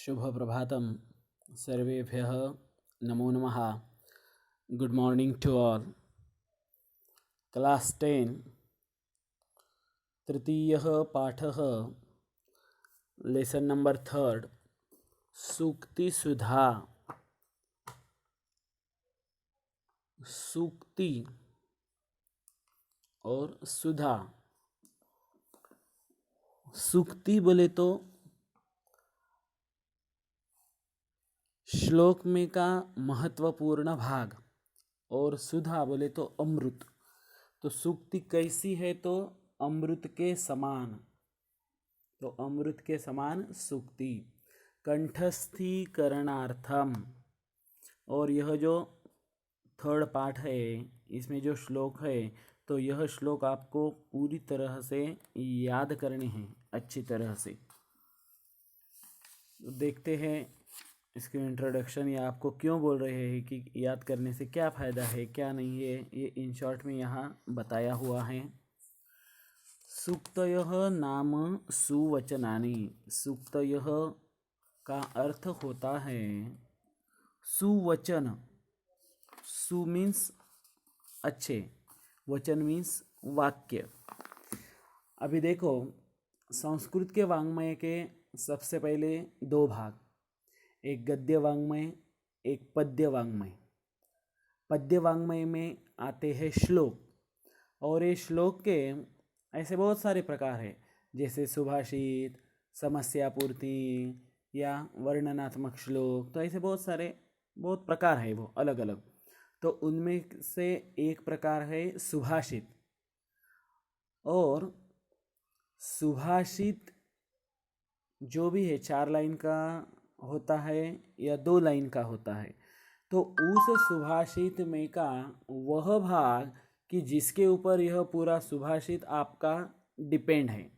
शुभ प्रभातम सर्वेभ्यः नमो नमः। Good morning to all. Class 10 तृतीयः पाठः लेसन नंबर 3 सूक्ति सुधा। सूक्ति और सुधा। सूक्ति बोले तो श्लोक में का महत्वपूर्ण भाग, और सुधा बोले तो अमृत। तो सूक्ति कैसी है? तो अमृत के समान। तो अमृत के समान सूक्ति कंठस्थीकरणार्थम। और यह जो थर्ड पार्ट है, इसमें जो श्लोक है, तो यह श्लोक आपको पूरी तरह से याद करने हैं अच्छी तरह से। देखते हैं इसके इंट्रोडक्शन, या आपको क्यों बोल रहे हैं कि याद करने से क्या फ़ायदा है क्या नहीं है, ये इन शॉर्ट में यहाँ बताया हुआ है। सूक्तयः नाम सुवचनानि। सूक्तयः का अर्थ होता है सुवचन। सु मीन्स अच्छे, वचन मीन्स वाक्य। अभी देखो, संस्कृत के वाङ्मय के सबसे पहले दो भाग, एक गद्य वाङ्मय, एक पद्य वाङ्मय। पद्य वाङ्मय में आते हैं श्लोक, और ये श्लोक के ऐसे बहुत सारे प्रकार हैं, जैसे सुभाषित, समस्या पूर्ति या वर्णनात्मक श्लोक। तो ऐसे बहुत प्रकार है वो अलग अलग। तो उनमें से एक प्रकार है सुभाषित। और सुभाषित जो भी है 4 लाइन का होता है या 2 लाइन का होता है। तो उस सुभाषित में का वह भाग कि जिसके ऊपर यह पूरा सुभाषित आपका डिपेंड है,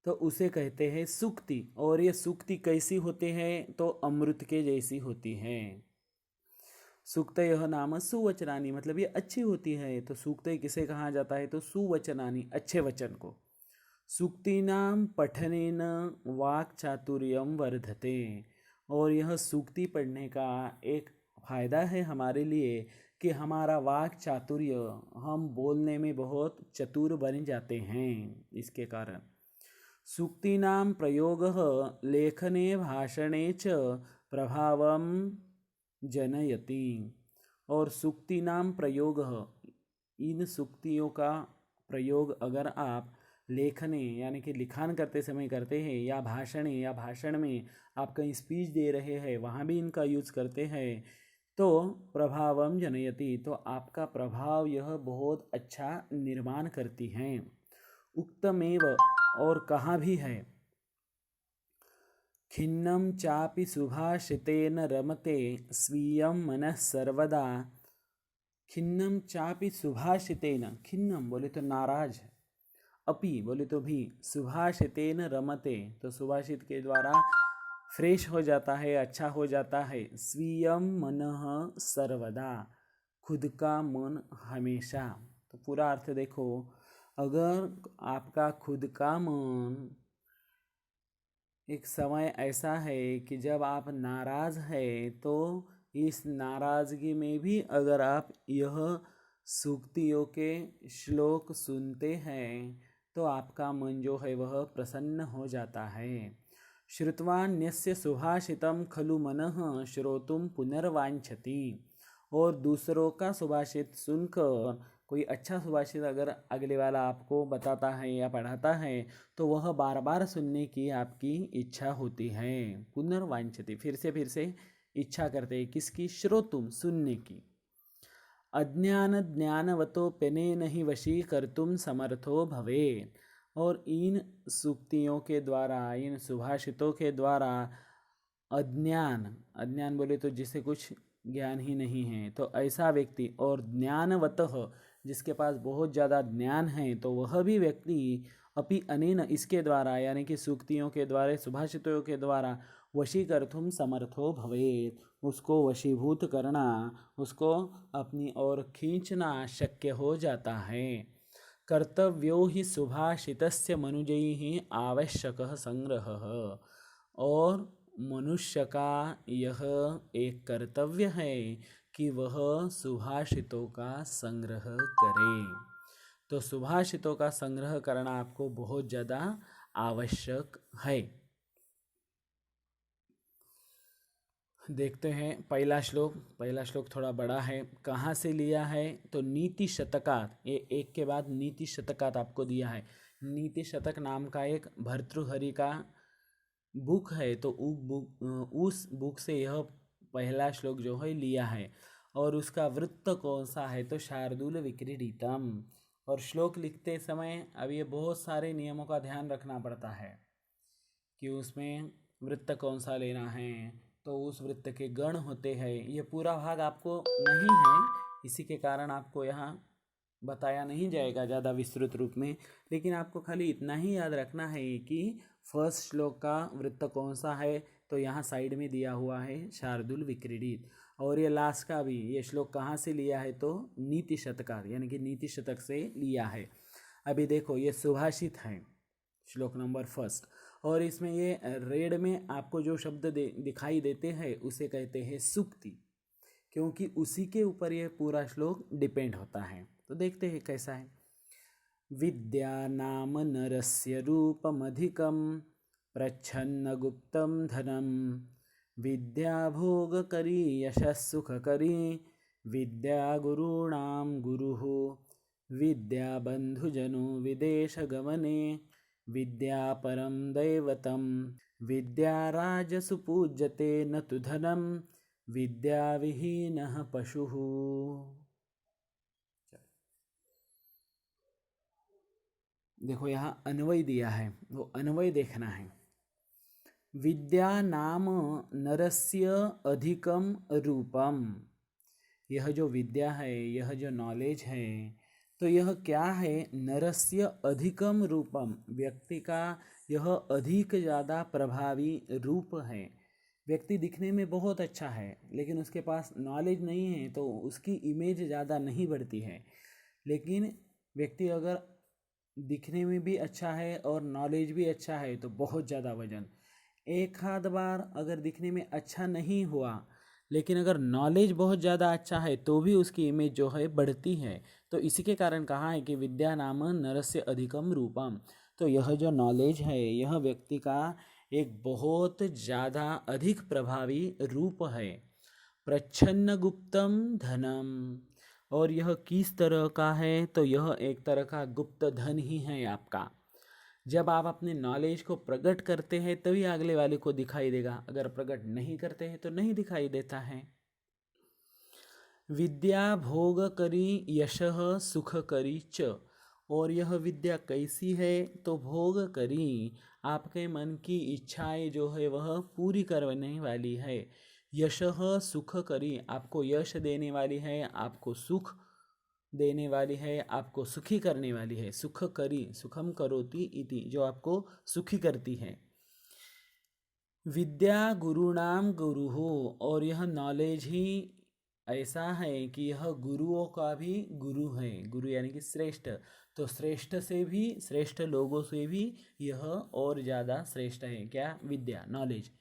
तो उसे कहते हैं सूक्ति। और ये सूक्ति कैसी होती है? तो अमृत के जैसी होती है। सूक्त यह नाम सुवचनानी, मतलब ये अच्छी होती है। तो सूक्त किसे कहा जाता है? तो सुवचनानी, अच्छे वचन को। सूक्तिनाम पठनेन वाक् चातुर्यम वर्धते। और यह सूक्ति पढ़ने का एक फ़ायदा है हमारे लिए कि हमारा वाक् चातुर्य, हम बोलने में बहुत चतुर बन जाते हैं इसके कारण। सूक्तिनाम प्रयोगः लेखने भाषणे च प्रभावं जनयति। और सूक्तिनाम प्रयोगः, इन सूक्तियों का प्रयोग अगर आप लेखने यानी कि लिखान करते समय करते हैं, या भाषण में आप कहीं स्पीच दे रहे हैं, वहाँ भी इनका यूज़ करते हैं, तो प्रभावम जनयति, तो आपका प्रभाव यह बहुत अच्छा निर्माण करती हैं। उक्तमेव, और कहाँ भी है, खिन्नं चापि सुभाषितेन रमते स्वीयं मनः सर्वदा। खिन्नं चापि सुभाषितेन, खिन्नं बोले तो नाराज, अपि बोले तो भी, सुभाषितेन रमते, तो सुभाषित के द्वारा फ्रेश हो जाता है, अच्छा हो जाता है। स्वीयं मनः सर्वदा, खुद का मन हमेशा। तो पूरा अर्थ देखो, अगर आपका खुद का मन, एक समय ऐसा है कि जब आप नाराज़ है, तो इस नाराज़गी में भी अगर आप यह सूक्तियों के श्लोक सुनते हैं, तो आपका मन जो है वह प्रसन्न हो जाता है। श्रुत्वान्यस्य सुभाषितं खलु मनः श्रोतुं पुनर्वांछति। और दूसरों का सुभाषित सुनकर, कोई अच्छा सुभाषित अगर अगले वाला आपको बताता है या पढ़ाता है, तो वह बार बार सुनने की आपकी इच्छा होती है। पुनर्वांछति, फिर से इच्छा करते हैं, किसकी? श्रोतुम, सुनने की। अज्ञान ज्ञानवतोप्यनेन हि वशीकर्तुं समर्थो भवेत्। और इन सूक्तियों के द्वारा, इन सुभाषितों के द्वारा अज्ञान बोले तो जिसे कुछ ज्ञान ही नहीं है, तो ऐसा व्यक्ति, और ज्ञानवतः, जिसके पास बहुत ज़्यादा ज्ञान है, तो वह भी व्यक्ति अपि अनेन, इसके द्वारा यानी कि सूक्तियों के द्वारा, सुभाषितों के द्वारा वशीकर्तुं समर्थो भवेत्, उसको वशीभूत करना, उसको अपनी ओर खींचना शक्य हो जाता है। कर्तव्यो हि सुभाषितस्य मनुजैः आवश्यकः संग्रहः। और मनुष्य का यह एक कर्तव्य है कि वह सुभाषितों का संग्रह करे। तो सुभाषितों का संग्रह करना आपको बहुत ज़्यादा आवश्यक है। देखते हैं पहला श्लोक थोड़ा बड़ा है। कहाँ से लिया है? तो नीति शतकात, ये एक के बाद नीति शतकात आपको दिया है। नीति शतक नाम का एक भर्तृहरि का बुक है, तो उस बुक से यह पहला श्लोक जो है लिया है। और उसका वृत्त कौन सा है? तो शार्दूल विक्रीडितम। और श्लोक लिखते समय अब ये बहुत सारे नियमों का ध्यान रखना पड़ता है कि उसमें वृत्त कौन सा लेना है, तो उस वृत्त के गण होते हैं। ये पूरा भाग आपको नहीं है, इसी के कारण आपको यहाँ बताया नहीं जाएगा ज़्यादा विस्तृत रूप में, लेकिन आपको खाली इतना ही याद रखना है कि फर्स्ट श्लोक का वृत्त कौन सा है, तो यहाँ साइड में दिया हुआ है शार्दूल विक्रीडित। और ये लास्ट का भी, ये श्लोक कहाँ से लिया है? तो नीति शतकार यानी कि नीति शतक से लिया है। अभी देखो ये सुभाषित है, श्लोक नंबर फर्स्ट, और इसमें ये रेड में आपको जो शब्द दिखाई देते हैं उसे कहते हैं सूक्ति, क्योंकि उसी के ऊपर ये पूरा श्लोक डिपेंड होता है। तो देखते हैं कैसा है। विद्या नाम नरस्य रूपमधिकं प्रच्छन्न गुप्तं धनं, विद्या भोगकरी यशः सुखकरी, विद्या गुरूणां गुरुः, विद्या बन्धुजनो विदेशगमने, विद्या परं दैवतं, विद्या राजसु पूज्यते न तु धनं, विद्या विहीनः पशुः। देखो यहाँ अन्वय दिया है, वो अन्वय देखना है। विद्या नाम नरस्य अधिकम रूपम, यह जो विद्या है, यह जो नॉलेज है, तो यह क्या है? नरस्य अधिकम रूपम, व्यक्ति का यह अधिक ज़्यादा प्रभावी रूप है। व्यक्ति दिखने में बहुत अच्छा है, लेकिन उसके पास नॉलेज नहीं है तो उसकी इमेज ज़्यादा नहीं बढ़ती है। लेकिन व्यक्ति अगर दिखने में भी अच्छा है और नॉलेज भी अच्छा है तो बहुत ज़्यादा वजन। एक आध बार अगर दिखने में अच्छा नहीं हुआ, लेकिन अगर नॉलेज बहुत ज़्यादा अच्छा है तो भी उसकी इमेज जो है बढ़ती है। तो इसी के कारण कहा है कि विद्या नाम नरस्य अधिकम रूपम। तो यह जो नॉलेज है, यह व्यक्ति का एक बहुत ज़्यादा अधिक प्रभावी रूप है। प्रच्छन्न गुप्तम धनम, और यह किस तरह का है? तो यह एक तरह का गुप्त धन ही है आपका। जब आप अपने नॉलेज को प्रकट करते हैं तभी अगले वाले को दिखाई देगा, अगर प्रकट नहीं करते हैं तो नहीं दिखाई देता है। विद्या भोग करी यशः सुख करी च, और यह विद्या कैसी है? तो भोग करी, आपके मन की इच्छाएं जो है वह पूरी करने वाली है। यशः सुख करी, आपको यश देने वाली है, आपको सुख देने वाली है, आपको सुखी करने वाली है। सुख करी, सुखम करोति इति, जो आपको सुखी करती है। विद्या गुरुणाम गुरु हो, और यह नॉलेज ही ऐसा है कि यह गुरुओं का भी गुरु है। गुरु यानी कि श्रेष्ठ, तो श्रेष्ठ से भी, श्रेष्ठ लोगों से भी यह और ज़्यादा श्रेष्ठ है। क्या? विद्या, नॉलेज।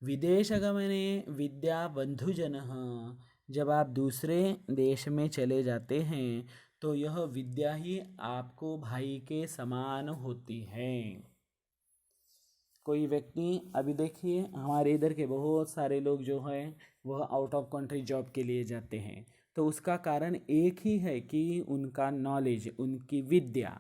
विदेश गमने विद्या बंधुजन, जब आप दूसरे देश में चले जाते हैं तो यह विद्या ही आपको भाई के समान होती है। कोई व्यक्ति, अभी देखिए हमारे इधर के बहुत सारे लोग जो हैं वह आउट ऑफ कंट्री जॉब के लिए जाते हैं, तो उसका कारण एक ही है कि उनका नॉलेज, उनकी विद्या।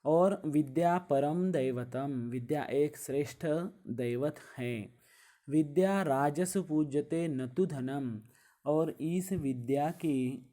और विद्या परम दैवतम, विद्या एक श्रेष्ठ दैवत है। विद्या राजसु पूज्यते न तु धनम, और इस विद्या की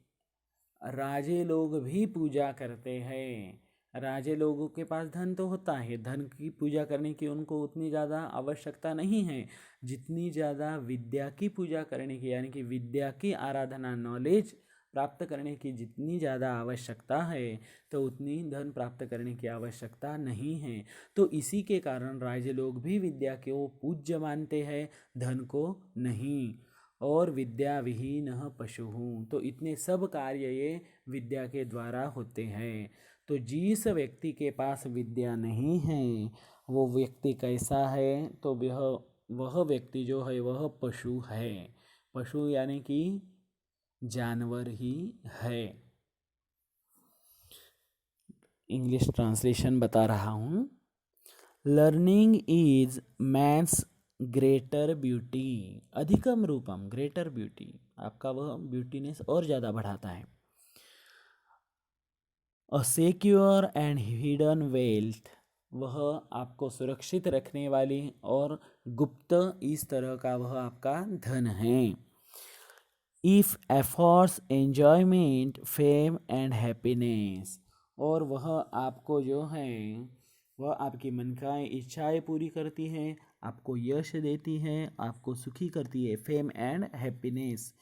राजे लोग भी पूजा करते हैं। राजे लोगों के पास धन तो होता है, धन की पूजा करने की उनको उतनी ज़्यादा आवश्यकता नहीं है जितनी ज़्यादा विद्या की पूजा करने की, यानी कि विद्या की आराधना, नॉलेज प्राप्त करने की जितनी ज़्यादा आवश्यकता है तो उतनी धन प्राप्त करने की आवश्यकता नहीं है। तो इसी के कारण राजे लोग भी विद्या को पूज्य मानते हैं, धन को नहीं। और विद्या विहीन पशु हूँ, तो इतने सब कार्य ये विद्या के द्वारा होते हैं। तो जिस व्यक्ति के पास विद्या नहीं है वो व्यक्ति कैसा है, तो वह व्यक्ति जो है वह पशु है। पशु यानी कि जानवर ही है। इंग्लिश ट्रांसलेशन बता रहा हूँ। Learning is man's greater beauty, अधिकम रूपम, ग्रेटर ब्यूटी, आपका वह ब्यूटीनेस और ज़्यादा बढ़ाता है। A secure and hidden wealth, वह आपको सुरक्षित रखने वाली और गुप्त इस तरह का वह आपका धन है। If efforts enjoyment fame and happiness, और वह आपको जो है वह आपकी मन का इच्छाएं पूरी करती है, आपको यश देती है, आपको सुखी करती है। Fame and happiness,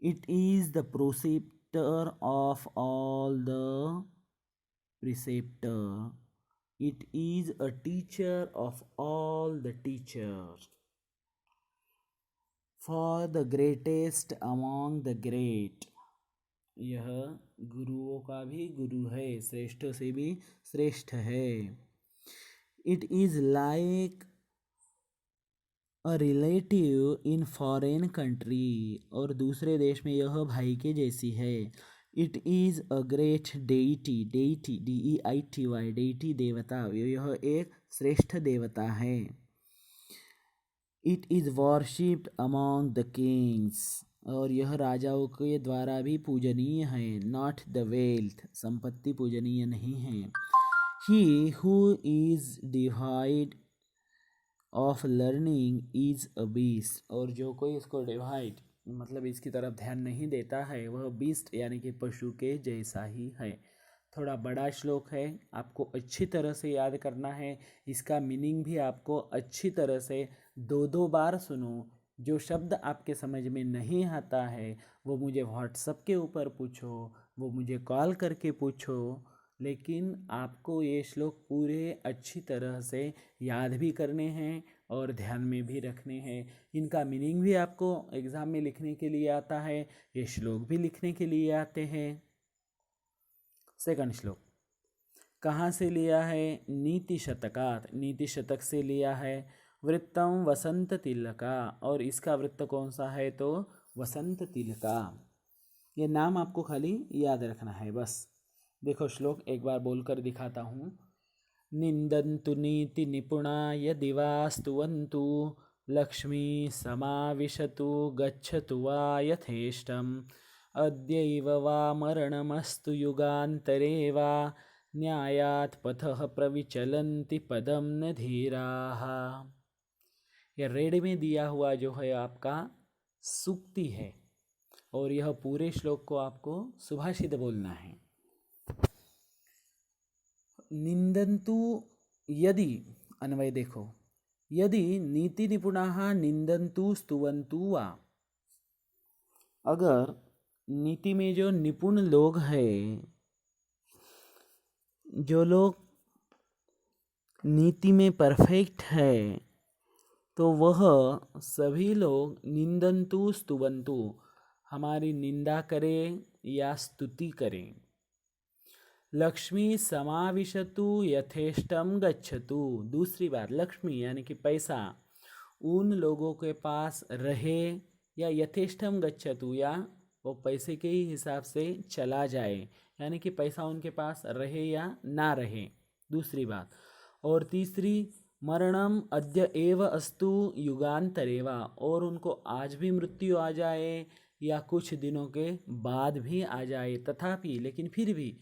it is the preceptor of all the preceptor, it is a teacher of all the teachers, for the greatest among the great, यह गुरुओं का भी गुरु है, श्रेष्ठ से भी श्रेष्ठ है। It is like a relative in foreign country, और दूसरे देश में यह भाई के जैसी है। It is a great deity, deity DEITY, deity देवता, यह एक श्रेष्ठ देवता है। It is worshipped among the kings, और यह राजाओं के द्वारा भी पूजनीय है। नॉट द वेल्थ, संपत्ति पूजनीय नहीं है। He who is divide of learning is a beast, और जो कोई इसको डिवाइड मतलब इसकी तरफ ध्यान नहीं देता है वह बीस्ट यानी कि पशु के जैसा ही है। थोड़ा बड़ा श्लोक है, आपको अच्छी तरह से याद करना है। इसका मीनिंग भी आपको अच्छी तरह से 2-2 बार सुनो। जो शब्द आपके समझ में नहीं आता है वो मुझे व्हाट्सएप के ऊपर पूछो, वो मुझे कॉल करके पूछो, लेकिन आपको ये श्लोक पूरे अच्छी तरह से याद भी करने हैं और ध्यान में भी रखने हैं। इनका मीनिंग भी आपको एग्ज़ाम में लिखने के लिए आता है, ये श्लोक भी लिखने के लिए आते हैं। सेकंड श्लोक कहाँ से लिया है? नीति शतकात, नीति शतक से लिया है। वृत्तम वसंत तिलका, और इसका वृत्त कौन सा है? तो वसंत तिलका। ये नाम आपको खाली याद रखना है बस। देखो श्लोक एक बार बोलकर दिखाता हूँ। निंदन्तु नीति निपुणा यदि वा स्तुवन्तु, लक्ष्मी समाविशतु गच्छतु वा यथेष्टम्, अद्यैव वा मरणमस्तु युगान्तरे वा, न्यायात् पथः प्रविचलन्ति पदम न धीराः। यह रेड में दिया हुआ जो है आपका सूक्ति है, और यह पूरे श्लोक को आपको सुभाषित बोलना है। निंदन्तु यदि, अन्वय देखो, यदि नीति निपुणाः निंदन्तु स्तुवन्तु वा, अगर नीति में जो निपुण लोग हैं, जो लोग नीति में परफेक्ट है, तो वह सभी लोग निंदन्तु स्तुवन्तु, हमारी निंदा करें या स्तुति करें। लक्ष्मी समाविशतु यथेष्टम गच्छतु, दूसरी बात लक्ष्मी यानी कि पैसा उन लोगों के पास रहे, या यथेष्टम गच्छतु, या वो पैसे के ही हिसाब से चला जाए, यानी कि पैसा उनके पास रहे या ना रहे, दूसरी बात। और तीसरी, मरणम अद्य एव अस्तु युगांतरेवा, और उनको आज भी मृत्यु आ जाए या कुछ दिनों के बाद भी आ जाए, तथापि लेकिन फिर भी